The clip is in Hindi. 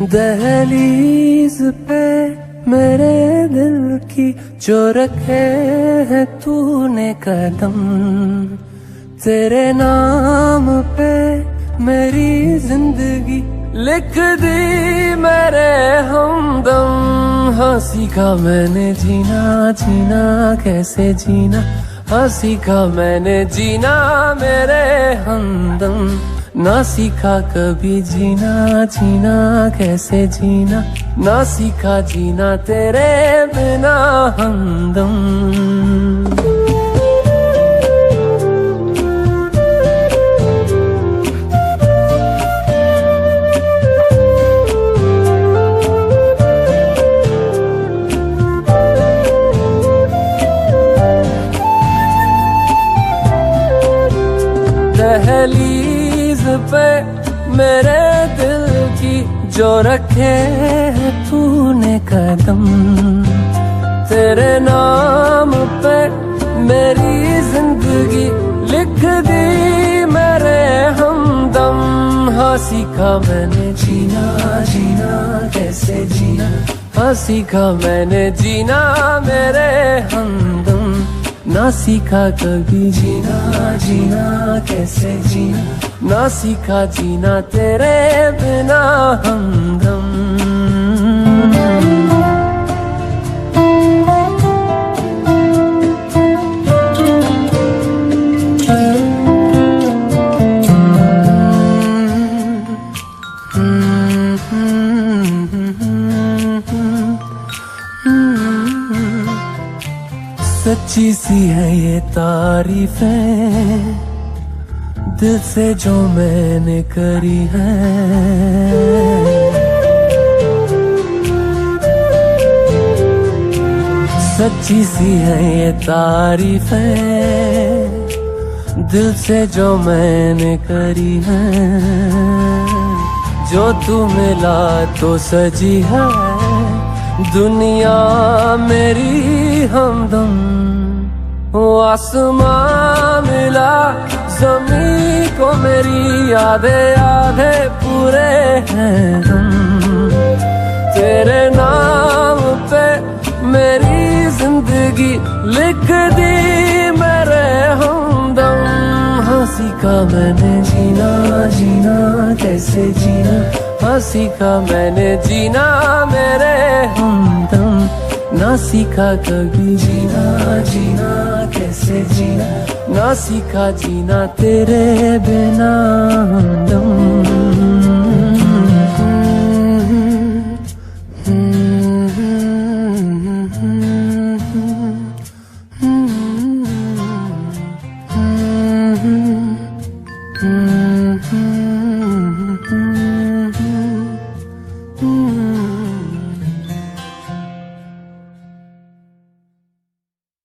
दहलीज पे मेरे दिल की जो रखे है तूने कदम, तेरे नाम पे मेरी जिंदगी लिख दी मेरे हमदम। हाँ सीखा मैंने जीना, जीना कैसे जीना, हाँ सीखा मैंने जीना मेरे हमदम। ना सीखा कभी जीना, जीना कैसे जीना, ना सीखा जीना तेरे बिना हमदम। दहलीज पे मेरे दिल की जो रखे है तूने कदम, तेरे नाम पे मेरी जिंदगी लिख दी मेरे हमदम। हाँ सीखा मैंने जीना, जीना कैसे जीना, हाँ सीखा मैंने जीना मेरे हमदम। ना सीखा कभी जीना, जीना कैसे जीना, ना सीखा जीना तेरे बिना हमदम। सच्ची सी है ये तारीफें दिल से जो मैंने करी है, सच्ची सी है ये तारीफें दिल से जो मैंने करी है। जो तू मिला तो सजी है दुनिया मेरी हमदम। आसमां मिला ज़मीं को मेरी आधे आधे पूरे हैं हम। तेरे नाम पे मेरी जिंदगी लिख दी मेरे हमदम। हाँ सीखा मैंने जीना, जीना कैसे जीना, हाँ सीखा मैंने जीना मेरे हमदम। ना सीखा कभी जीना, जीना कैसे जीना, ना सीखा जीना तेरे बिना।